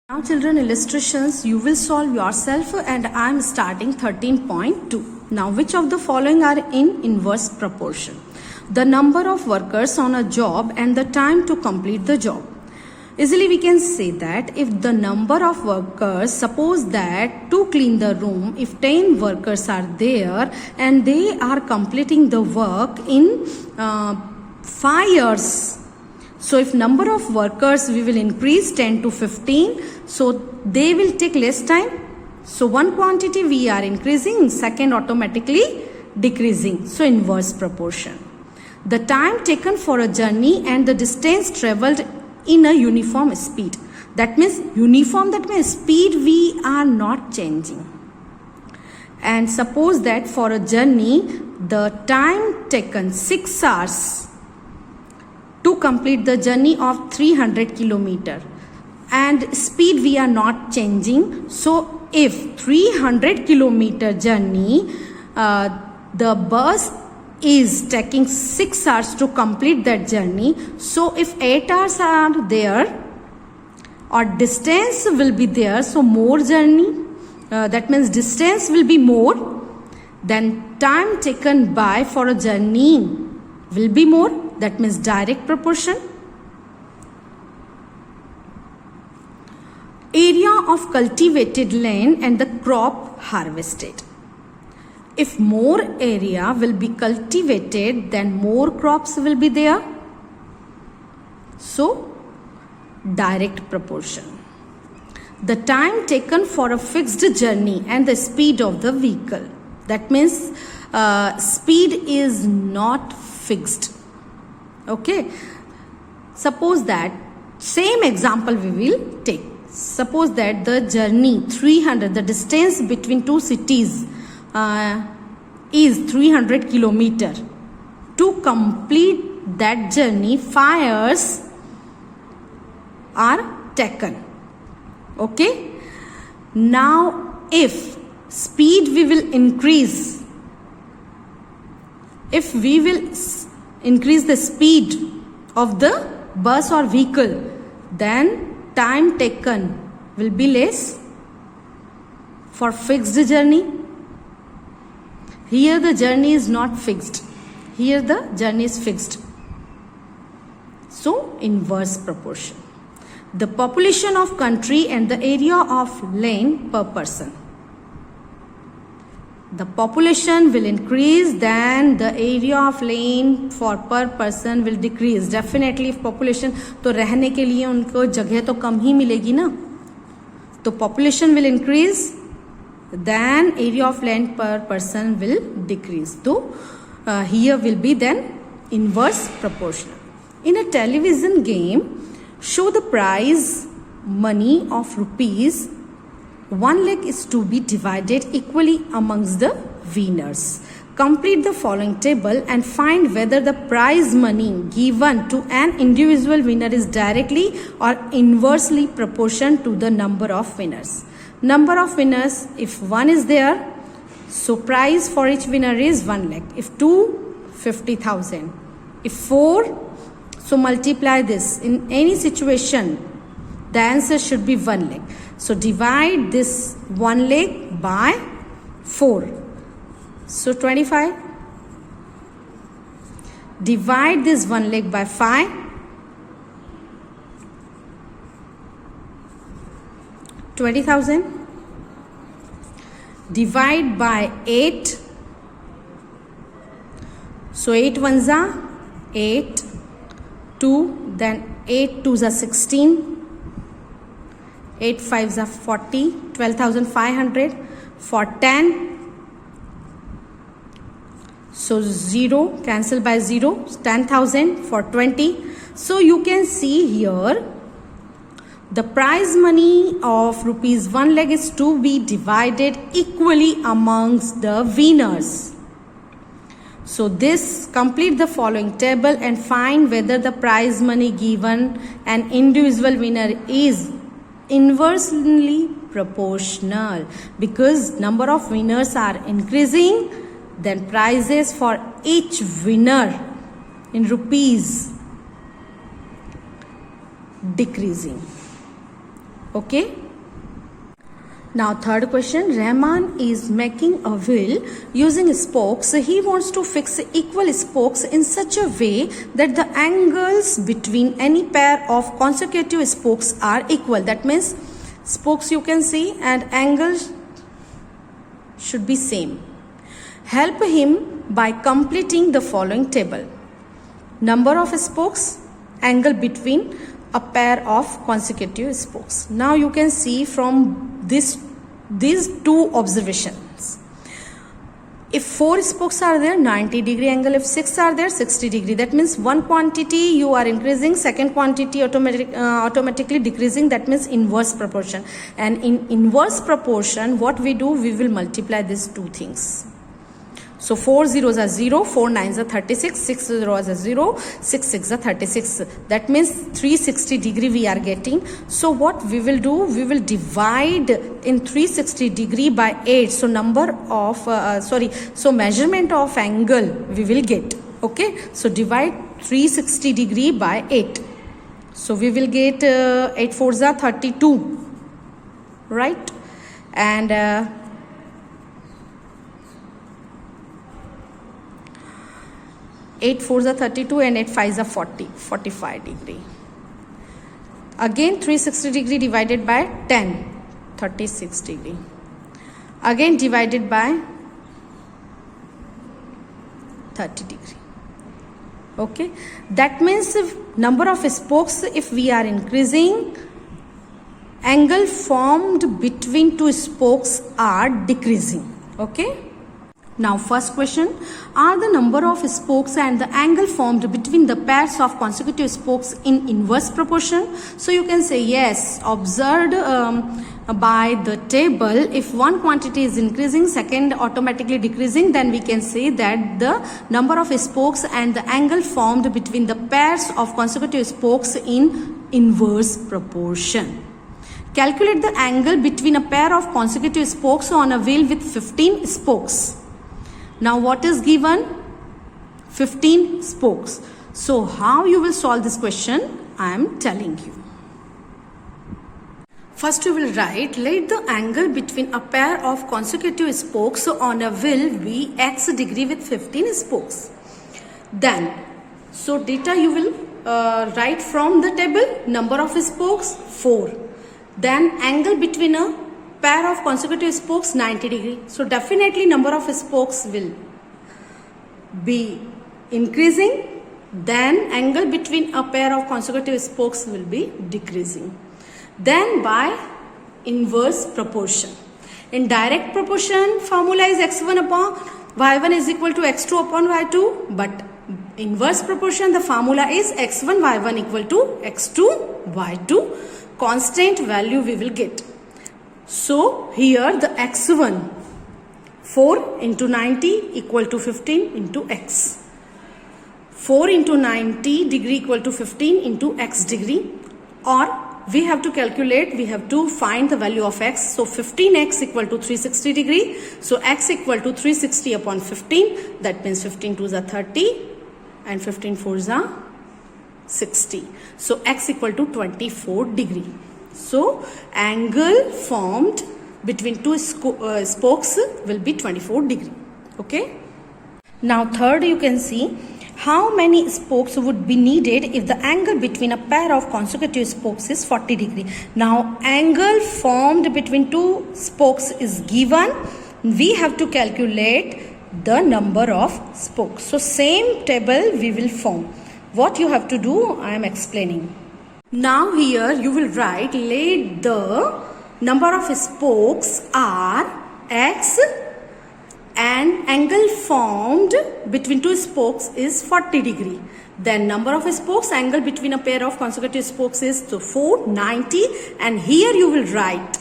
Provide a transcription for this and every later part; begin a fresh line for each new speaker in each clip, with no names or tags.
Now children, illustrations you will solve yourself and I am starting 13.2. Now which of the following are in inverse proportion? The number of workers on a job and the time to complete the job. Easily we can say that if the number of workers, suppose that to clean the room, if 10 workers are there and they are completing the work in 5 years. So if number of workers we will increase 10 to 15, so they will take less time. So one quantity we are increasing, second automatically decreasing. So inverse proportion. The time taken for a journey and the distance travelled in a uniform speed. That means speed we are not changing. And suppose that for a journey the time taken 6 hours to complete the journey of 300 kilometer and speed we are not changing. So if 300 kilometer journey the bus is taking 6 hours to complete that journey, so if 8 hours are there or distance will be there, so more journey, that means distance will be more, then time taken by for a journey will be more. That means direct proportion. Area of cultivated land and the crop harvested. If more area will be cultivated, then more crops will be there. So, direct proportion. The time taken for a fixed journey and the speed of the vehicle. That means speed is not fixed. Okay, suppose that same example we will take. Suppose that the journey 300, the distance between two cities is 300 kilometer. To complete that journey 5 years are taken. Okay, now if speed we will increase, if we will increase the speed of the bus or vehicle, then time taken will be less for fixed journey. Here the journey is not fixed. Here the journey is fixed. So inverse proportion. The population of country and the area of land per person. The population will increase, then the area of land for per person will decrease. Definitely if population, तो रहने के लिए उनको जगह तो कम ही मिलेगी ना, तो population will increase, then area of land per person will decrease. So here will be then inverse proportional. In a television game, show the prize money of rupees 1 lakh is to be divided equally amongst the winners. Complete the following table and find whether the prize money given to an individual winner is directly or inversely proportional to the number of winners. Number of winners, if 1 is there, so prize for each winner is 1 lakh. If 2, 50,000. If 4, so multiply this. In any situation, the answer should be 1 lakh. So divide this 1 lakh by 4. So 25. Divide this 1 lakh by 5. 20,000. Divide by 8. So 8 ones are 8. 2. Then 8 twos are 16. 8 fives are 40, 12,500 for 10. So 0, cancel by 0, 10,000 for 20. So you can see here, the prize money of rupees 1 lakh is to be divided equally amongst the winners. So this, complete the following table and find whether the prize money given an individual winner is inversely proportional, because number of winners are increasing, then prizes for each winner in rupees decreasing. Okay. Now third question, Rahman is making a wheel using spokes. He wants to fix equal spokes in such a way that the angles between any pair of consecutive spokes are equal. That means spokes you can see and angles should be same. Help him by completing the following table. Number of spokes, angle between a pair of consecutive spokes. Now you can see from these two observations. If 4 spokes are there, 90-degree angle. If 6 are there, 60-degree. That means one quantity you are increasing, second quantity automatically decreasing. That means inverse proportion. And in inverse proportion, what we do, we will multiply these two things. So 4 zeros are 0, 4 nines are 36, 6 zeros are 0, 6 6 are 36. That means 360 degree we are getting. So what we will do, we will divide in 360 degree by 8. So so measurement of angle we will get. Okay. So divide 360 degree by 8. So we will get 8 4s are 32. Right. And 8 4s are 32 and 8 5s are 45 degree. Again 360 degree divided by 10, 36 degree. Again divided by 30 degree. Okay. That means if number of spokes, if we are increasing, angle formed between two spokes are decreasing. Okay. Now first question, are the number of spokes and the angle formed between the pairs of consecutive spokes in inverse proportion? So you can say yes, observed by the table, if one quantity is increasing, second automatically decreasing, then we can say that the number of spokes and the angle formed between the pairs of consecutive spokes in inverse proportion. Calculate the angle between a pair of consecutive spokes on a wheel with 15 spokes. Now what is given? 15 spokes. So how you will solve this question? I am telling you. First you will write, let the angle between a pair of consecutive spokes on a wheel be x degree with 15 spokes. Then, so data you will write from the table, number of spokes 4. Then angle between a pair of consecutive spokes 90 degree. So definitely number of spokes will be increasing. Then angle between a pair of consecutive spokes will be decreasing. Then by inverse proportion. In direct proportion, formula is x1 upon y1 is equal to x2 upon y2. But inverse proportion, the formula is x1 y1 equal to x2 y2. Constant value we will get. So here the x1, 4 into 90 equal to 15 into x. 4 into 90 degree equal to 15 into x degree. Or we have to calculate, we have to find the value of x. So 15x equal to 360 degree. So x equal to 360 upon 15. That means 15 2s are 30 and 15 4s are 60. So x equal to 24 degree. So angle formed between two spokes will be 24 degree. Okay. Now third you can see how many spokes would be needed if the angle between a pair of consecutive spokes is 40 degree. Now angle formed between two spokes is given. We have to calculate the number of spokes. So same table we will form. What you have to do, I am explaining. Now here you will write, let the number of spokes are x and angle formed between two spokes is 40 degree. Then number of spokes, angle between a pair of consecutive spokes is 4, 90, and here you will write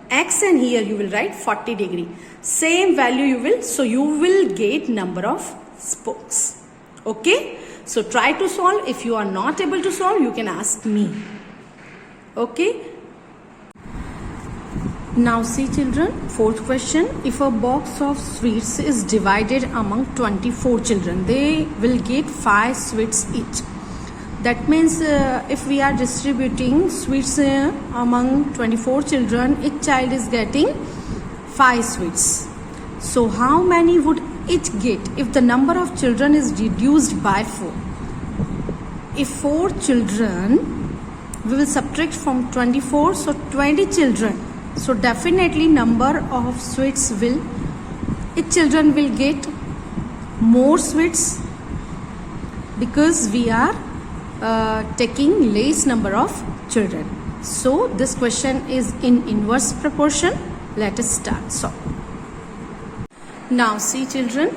x and here you will write 40 degree. Same value you will, so you will get number of spokes. Okay. So try to solve. If you are not able to solve, you can ask me. Okay. Now see children, fourth question. If a box of sweets is divided among 24 children, they will get 5 sweets each. That means if we are distributing sweets among 24 children, each child is getting 5 sweets. So how many would each get if the number of children is reduced by 4? If 4 children, we will subtract from 24, so 20 children. So definitely number of sweets will, each children will get more sweets because we are taking less number of children. So this question is in inverse proportion. Let us start. So now see children,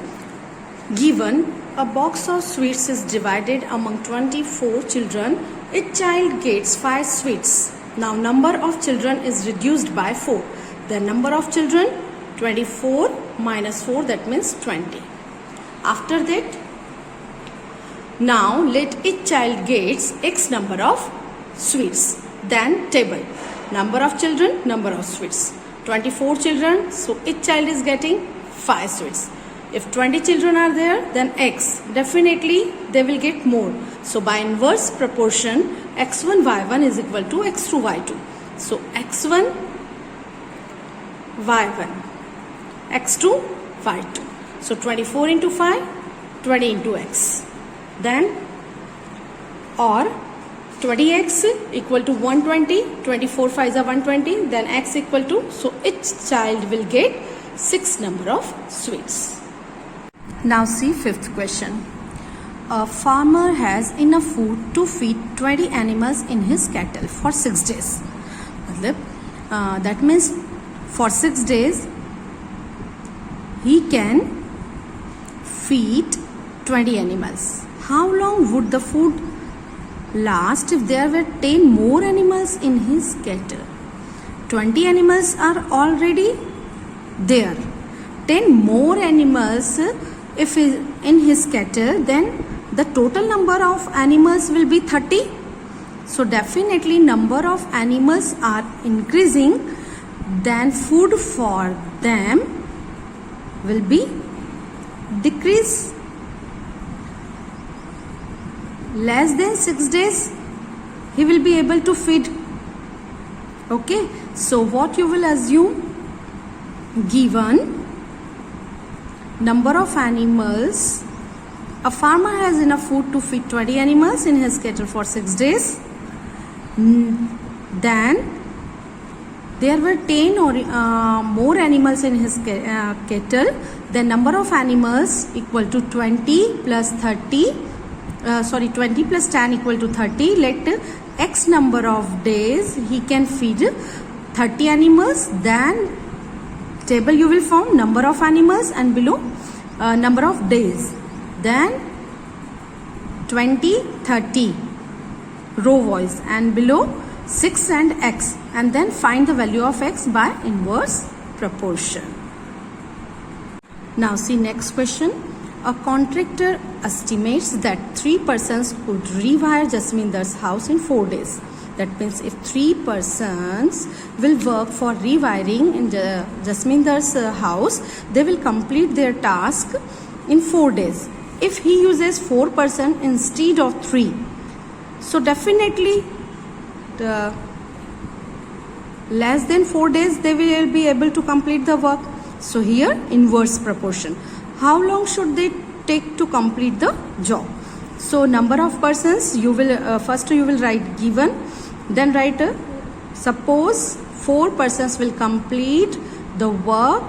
given a box of sweets is divided among 24 children, each child gets 5 sweets. Now number of children is reduced by 4. The number of children 24 minus 4, that means 20. After that, now let each child gets X number of sweets. Then table, number of children, number of sweets. 24 children, so each child is getting 5 sweets. If 20 children are there, then X, definitely they will get more. So by inverse proportion, X1 Y1 is equal to X2 Y2. So X1 Y1, X2 Y2. So 24 into 5, 20 into X. Then or 20x equal to 120, 24 5s are 120, then x equal to, so each child will get 6 number of sweets. Now see fifth question. A farmer has enough food to feed 20 animals in his cattle for 6 days. That means for 6 days he can feed 20 animals. How long would the food last if there were 10 more animals in his cattle? 20 animals are already there. 10 more animals if in his cattle, then the total number of animals will be 30. So definitely number of animals are increasing, then food for them will be decrease. Less than 6 days he will be able to feed. Okay, so what you will assume, given number of animals, a farmer has enough food to feed 20 animals in his cattle for 6 days. Then there were 10 or more animals in his cattle. The number of animals equal to 20 plus 30. 20 plus 10 equal to 30. Let x number of days he can feed 30 animals. Then table you will form number of animals and below number of days. Then 20, 30 row wise and below 6 and x, and then find the value of x by inverse proportion. Now see next question. A contractor estimates that 3 persons could rewire Jasminder's house in 4 days. That means if 3 persons will work for rewiring in the Jasminder's house, they will complete their task in 4 days. If he uses 4 persons instead of 3, so definitely the less than 4 days they will be able to complete the work. So here inverse proportion. How long should they take to complete the job? So number of persons, you will first you will write given, then write suppose 4 persons will complete the work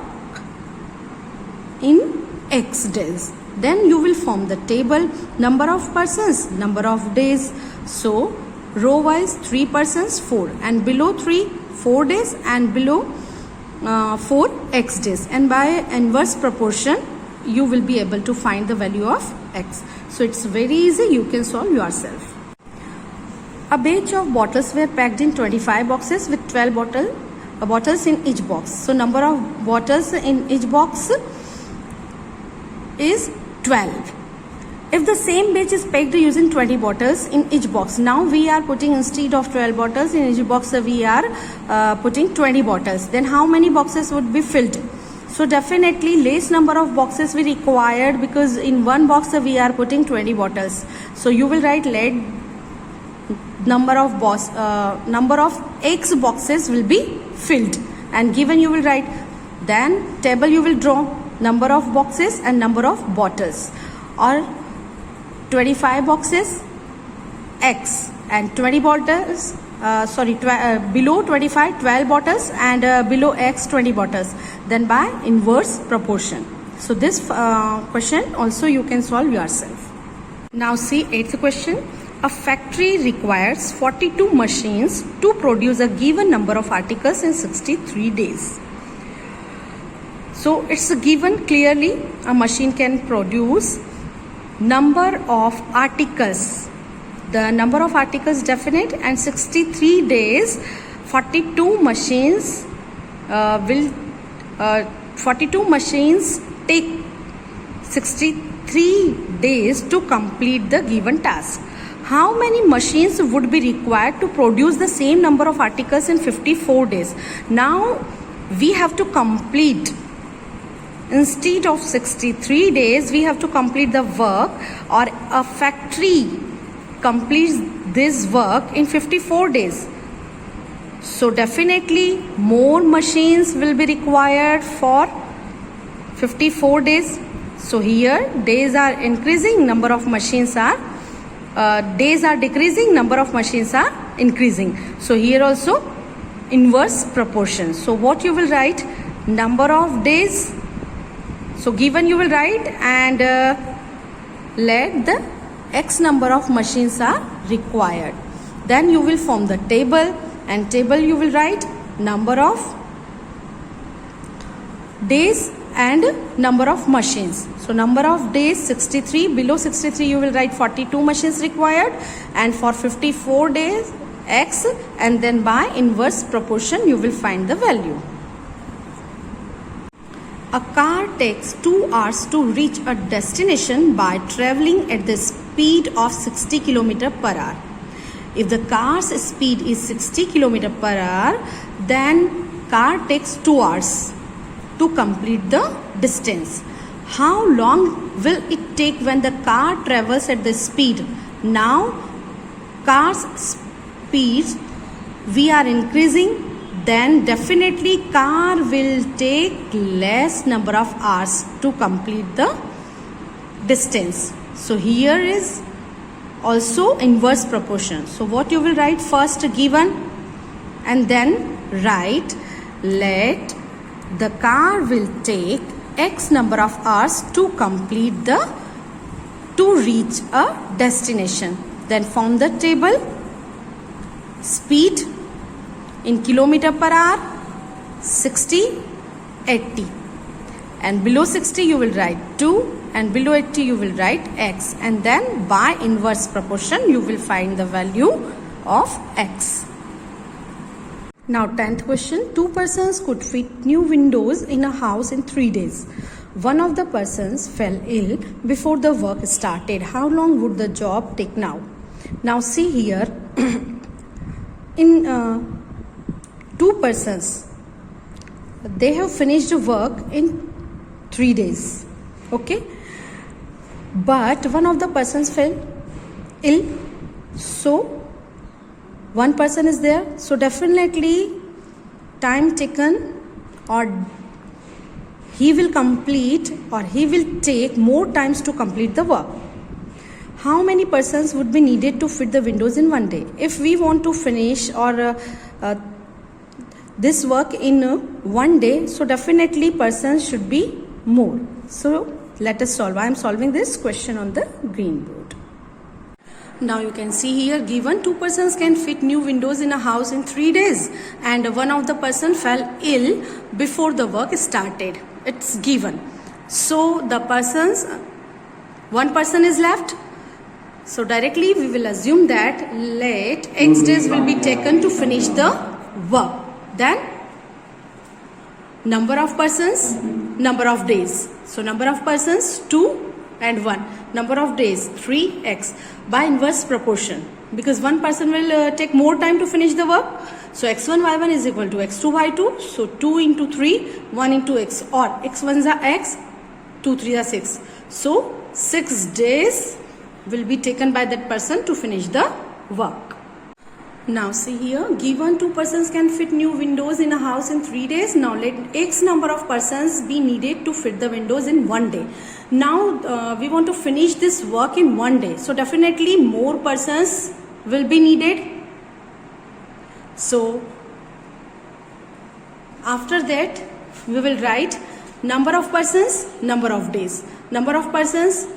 in x days. Then you will form the table, number of persons, number of days. So row wise 3 persons 4, and below 3 4 days, and below 4 x days, and by inverse proportion you will be able to find the value of x. So it's very easy, you can solve yourself. A batch of bottles were packed in 25 boxes with 12 bottles in each box. So number of bottles in each box is 12. If the same batch is packed using 20 bottles in each box, now we are putting instead of 12 bottles in each box, we are putting 20 bottles. Then how many boxes would be filled? So definitely less number of boxes we required, because in one box we are putting 20 bottles. So you will write let number of X boxes will be filled, and given you will write. Then table you will draw number of boxes and number of bottles, or 25 boxes X and 20 bottles, below 25 12 bottles, and below X 20 bottles, then by inverse proportion. So this question also you can solve yourself. Now see 8th question. A factory requires 42 machines to produce a given number of articles in 63 days. So it's given clearly a machine can produce number of articles. The number of articles definite, and 63 days 42 machines 42 machines take 63 days to complete the given task. How many machines would be required to produce the same number of articles in 54 days? Now we have to complete, instead of 63 days, we have to complete the work, or a factory completes this work in 54 days. So definitely more machines will be required for 54 days. So here days are increasing, number of machines are days are decreasing, number of machines are increasing. So here also inverse proportion. So what you will write? Number of days. So given you will write, and let the X number of machines are required. Then you will form the table, and table you will write number of days and number of machines. So number of days 63, below 63 you will write 42 machines required, and for 54 days X, and then by inverse proportion you will find the value. A car takes 2 hours to reach a destination by traveling at the speed of 60 km per hour. If the car's speed is 60 km per hour, then car takes 2 hours to complete the distance. How long will it take when the car travels at the speed? Now car's speed we are increasing, then definitely car will take less number of hours to complete the distance. So here is also inverse proportion. So what you will write? First given, and then write let the car will take X number of hours to reach a destination. Then form the table. Speed in kilometer per hour 60, 80, and below 60 you will write 2, and below 80 you will write X, and then by inverse proportion you will find the value of X. Now 10th question. 2 persons could fit new windows in a house in 3 days. One of the persons fell ill before the work started. How long would the job take now? Now see here in 2 persons, they have finished the work in 3 days, okay, but one of the persons fell ill, so one person is there, so definitely time taken, or he will complete, or he will take more times to complete the work. How many persons would be needed to fit the windows in 1 day? If we want to finish or this work in 1 day, so definitely persons should be more. So let us solve. I am solving this question on the green board. Now you can see here given 2 persons can fit new windows in a house in 3 days, and one of the person fell ill before the work started. It's given. So the persons, one person is left. So directly we will assume that let X days will be taken to finish the work. Then number of persons, number of days. So number of persons 2 and 1. Number of days 3x by inverse proportion, because one person will take more time to finish the work. So x1 y1 is equal to x2 y2. So 2 into 3, 1 into x, or x1 is x, 2 3 are 6. So 6 days will be taken by that person to finish the work. Now see here, given 2 persons can fit new windows in a house in 3 days. Now let X number of persons be needed to fit the windows in 1 day. Now we want to finish this work in 1 day. So definitely more persons will be needed. So after that we will write number of persons, number of days. Number of persons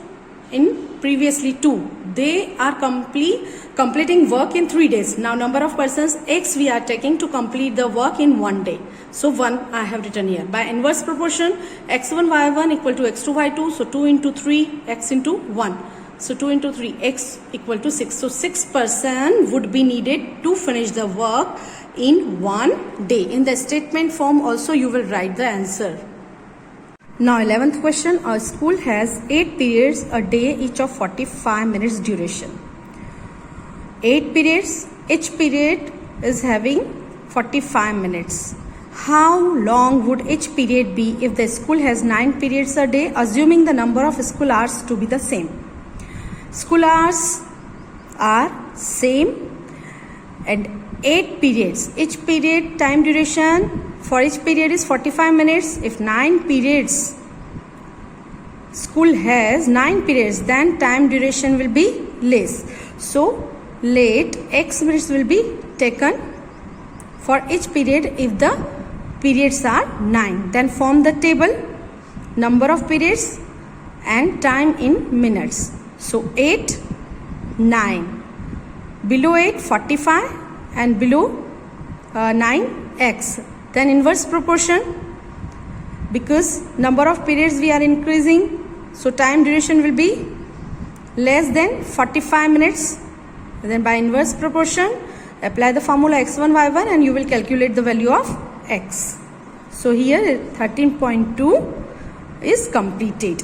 in previously 2. They are completing work in 3 days. Now number of persons X we are taking to complete the work in 1 day. So 1 I have written here. By inverse proportion, x1 y1 equal to x2 y2. So 2 into 3 x into 1. So 2 into 3 x equal to 6. So 6 person would be needed to finish the work in 1 day. In the statement form also you will write the answer. Now 11th question, a school has 8 periods a day, each of 45 minutes duration. 8 periods, each period is having 45 minutes. How long would each period be if the school has 9 periods a day, assuming the number of school hours to be the same? School hours are same and 8 periods. Each period time duration for each period is 45 minutes. If 9 periods, school has 9 periods, then time duration will be less. So let x minutes will be taken for each period if the periods are 9. Then form the table, number of periods and time in minutes. So 8, 9. Below 8, 45 and below 9, x. Then inverse proportion, because number of periods we are increasing, so time duration will be less than 45 minutes. Then by inverse proportion, apply the formula x1 y1 and you will calculate the value of x. So here 13.2 is completed.